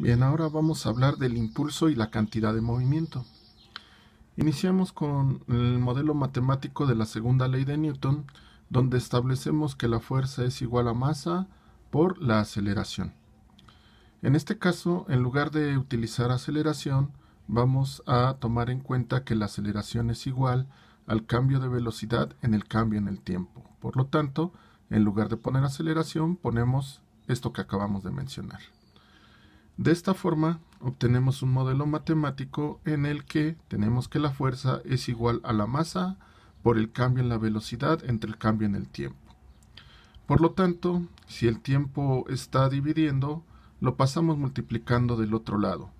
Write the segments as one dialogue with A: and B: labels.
A: Bien, ahora vamos a hablar del impulso y la cantidad de movimiento. Iniciamos con el modelo matemático de la segunda ley de Newton, donde establecemos que la fuerza es igual a masa por la aceleración. En este caso, en lugar de utilizar aceleración, vamos a tomar en cuenta que la aceleración es igual al cambio de velocidad en el cambio en el tiempo. Por lo tanto, en lugar de poner aceleración, ponemos esto que acabamos de mencionar. De esta forma, obtenemos un modelo matemático en el que tenemos que la fuerza es igual a la masa por el cambio en la velocidad entre el cambio en el tiempo. Por lo tanto, si el tiempo está dividiendo, lo pasamos multiplicando del otro lado.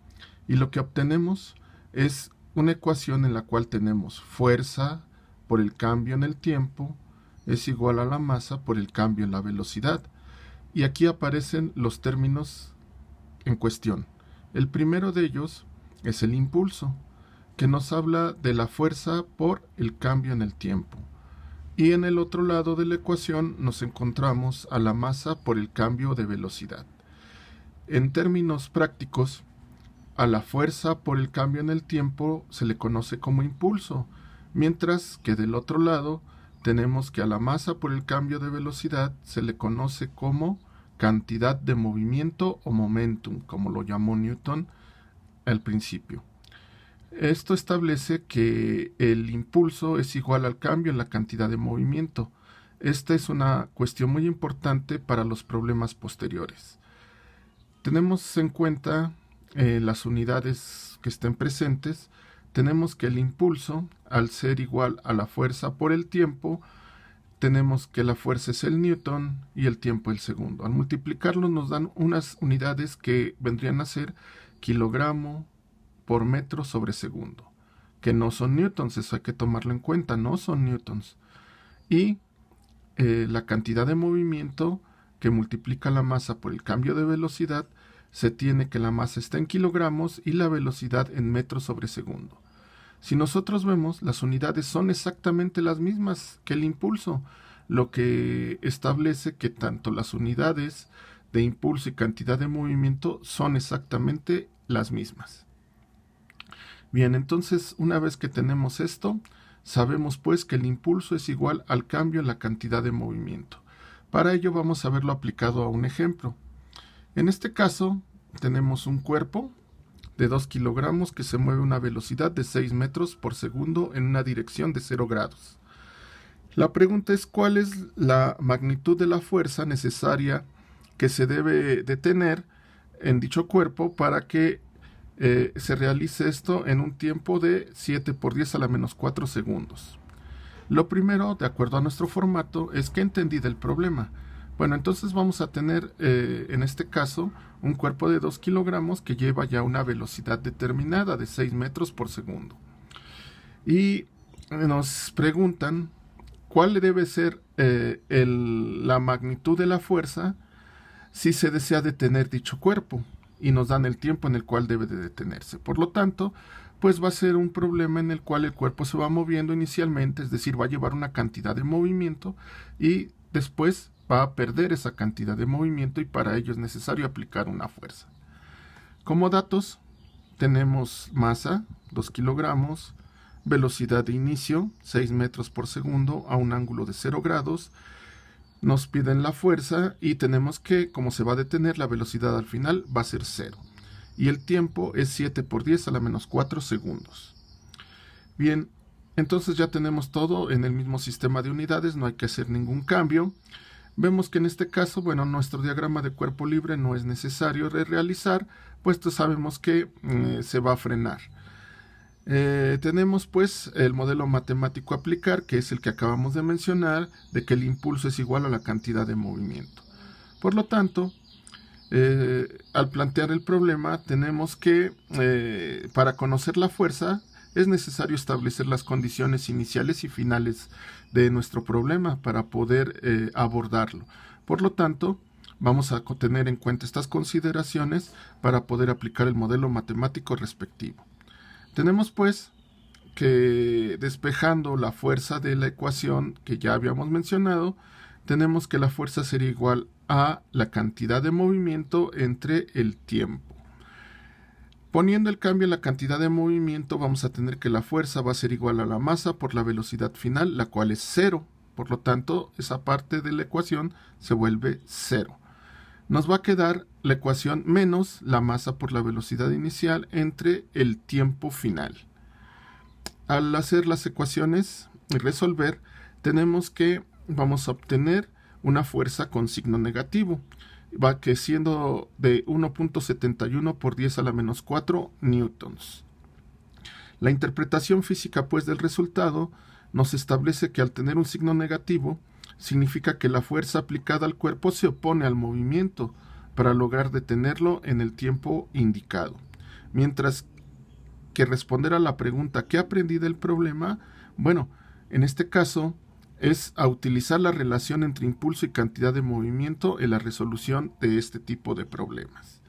A: Y lo que obtenemos es una ecuación en la cual tenemos fuerza por el cambio en el tiempo es igual a la masa por el cambio en la velocidad. Y aquí aparecen los términos en cuestión. El primero de ellos es el impulso, que nos habla de la fuerza por el cambio en el tiempo. Y en el otro lado de la ecuación nos encontramos a la masa por el cambio de velocidad. En términos prácticos, a la fuerza por el cambio en el tiempo se le conoce como impulso, mientras que del otro lado tenemos que a la masa por el cambio de velocidad se le conoce como cantidad de movimiento o momentum, como lo llamó Newton al principio. Esto establece que el impulso es igual al cambio en la cantidad de movimiento. Esta es una cuestión muy importante para los problemas posteriores. Tenemos en cuenta las unidades que estén presentes. Tenemos que el impulso, al ser igual a la fuerza por el tiempo, tenemos que la fuerza es el newton y el tiempo el segundo. Al multiplicarlos nos dan unas unidades que vendrían a ser kilogramo por metro sobre segundo, que no son newtons, eso hay que tomarlo en cuenta, no son newtons. Y la cantidad de movimiento que multiplica la masa por el cambio de velocidad, se tiene que la masa está en kilogramos y la velocidad en metros sobre segundo. Si nosotros vemos, las unidades son exactamente las mismas que el impulso, lo que establece que tanto las unidades de impulso y cantidad de movimiento son exactamente las mismas. Bien, entonces una vez que tenemos esto, sabemos pues que el impulso es igual al cambio en la cantidad de movimiento. Para ello vamos a verlo aplicado a un ejemplo. En este caso tenemos un cuerpo de 2 kilogramos que se mueve a una velocidad de 6 metros por segundo en una dirección de 0 grados. La pregunta es cuál es la magnitud de la fuerza necesaria que se debe de tener en dicho cuerpo para que se realice esto en un tiempo de 7 por 10 a la menos 4 segundos. Lo primero, de acuerdo a nuestro formato, es que entendí del problema. Bueno, entonces vamos a tener, en este caso, un cuerpo de 2 kilogramos que lleva ya una velocidad determinada de 6 metros por segundo. Y nos preguntan cuál debe ser la magnitud de la fuerza si se desea detener dicho cuerpo. Y nos dan el tiempo en el cual debe de detenerse. Por lo tanto, pues va a ser un problema en el cual el cuerpo se va moviendo inicialmente, es decir, va a llevar una cantidad de movimiento y después va a perder esa cantidad de movimiento y para ello es necesario aplicar una fuerza. Como datos tenemos masa, 2 kilogramos, velocidad de inicio, 6 metros por segundo a un ángulo de 0 grados, nos piden la fuerza y tenemos que, como se va a detener, la velocidad al final va a ser 0. Y el tiempo es 7 por 10 a la menos 4 segundos. Bien, entonces ya tenemos todo en el mismo sistema de unidades, no hay que hacer ningún cambio. Vemos que en este caso, bueno, nuestro diagrama de cuerpo libre no es necesario realizar, puesto sabemos que se va a frenar. Tenemos pues el modelo matemático a aplicar, que es el que acabamos de mencionar, de que el impulso es igual a la cantidad de movimiento. Por lo tanto, al plantear el problema, tenemos que, para conocer la fuerza, es necesario establecer las condiciones iniciales y finales de nuestro problema para poder abordarlo. Por lo tanto, vamos a tener en cuenta estas consideraciones para poder aplicar el modelo matemático respectivo. Tenemos pues que, despejando la fuerza de la ecuación que ya habíamos mencionado, tenemos que la fuerza sería igual a la cantidad de movimiento entre el tiempo. Poniendo el cambio en la cantidad de movimiento, vamos a tener que la fuerza va a ser igual a la masa por la velocidad final, la cual es 0. Por lo tanto, esa parte de la ecuación se vuelve 0. Nos va a quedar la ecuación menos la masa por la velocidad inicial entre el tiempo final. Al hacer las ecuaciones y resolver, tenemos que vamos a obtener una fuerza con signo negativo, va que siendo de 1.71 por 10 a la menos 4 newtons. La interpretación física pues del resultado nos establece que al tener un signo negativo significa que la fuerza aplicada al cuerpo se opone al movimiento para lograr detenerlo en el tiempo indicado. Mientras que responder a la pregunta ¿qué aprendí del problema? Bueno, en este caso es a utilizar la relación entre impulso y cantidad de movimiento en la resolución de este tipo de problemas.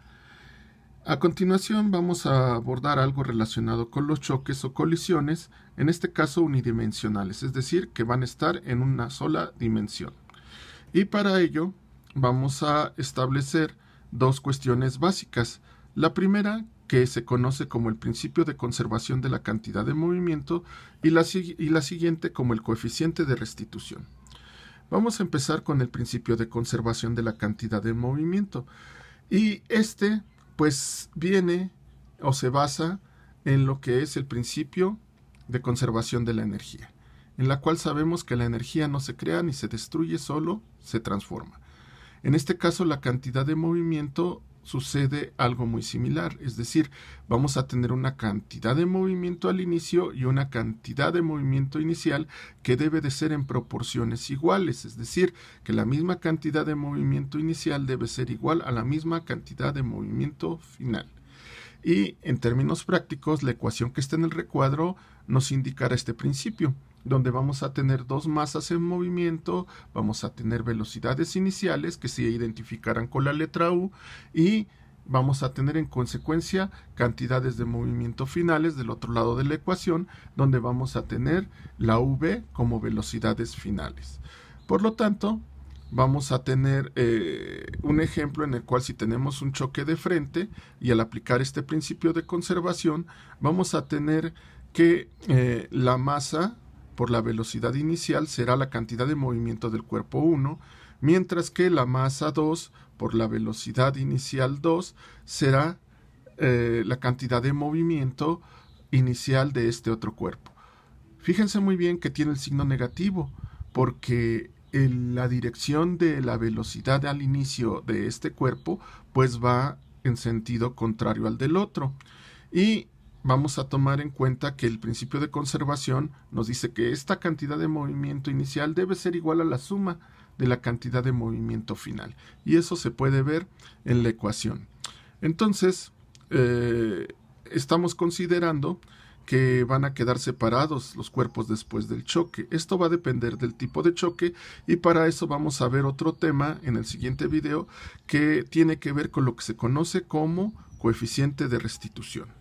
A: A continuación vamos a abordar algo relacionado con los choques o colisiones, en este caso unidimensionales, es decir, que van a estar en una sola dimensión. Y para ello vamos a establecer dos cuestiones básicas. La primera, que se conoce como el principio de conservación de la cantidad de movimiento, y la siguiente como el coeficiente de restitución. Vamos a empezar con el principio de conservación de la cantidad de movimiento, y este pues viene o se basa en lo que es el principio de conservación de la energía, en la cual sabemos que la energía no se crea ni se destruye, solo se transforma. En este caso, la cantidad de movimiento sucede algo muy similar, es decir, vamos a tener una cantidad de movimiento al inicio y una cantidad de movimiento inicial que debe de ser en proporciones iguales, es decir, que la misma cantidad de movimiento inicial debe ser igual a la misma cantidad de movimiento final. Y en términos prácticos, la ecuación que está en el recuadro nos indicará este principio, donde vamos a tener dos masas en movimiento, vamos a tener velocidades iniciales que se identificarán con la letra U y vamos a tener en consecuencia cantidades de movimiento finales del otro lado de la ecuación, donde vamos a tener la V como velocidades finales. Por lo tanto, vamos a tener un ejemplo en el cual si tenemos un choque de frente y al aplicar este principio de conservación, vamos a tener que la masa por la velocidad inicial será la cantidad de movimiento del cuerpo 1, mientras que la masa 2 por la velocidad inicial 2 será la cantidad de movimiento inicial de este otro cuerpo. Fíjense muy bien que tiene el signo negativo, porque la dirección de la velocidad al inicio de este cuerpo pues va en sentido contrario al del otro. Y vamos a tomar en cuenta que el principio de conservación nos dice que esta cantidad de movimiento inicial debe ser igual a la suma de la cantidad de movimiento final. Y eso se puede ver en la ecuación. Entonces, estamos considerando que van a quedar separados los cuerpos después del choque. Esto va a depender del tipo de choque y para eso vamos a ver otro tema en el siguiente video que tiene que ver con lo que se conoce como coeficiente de restitución.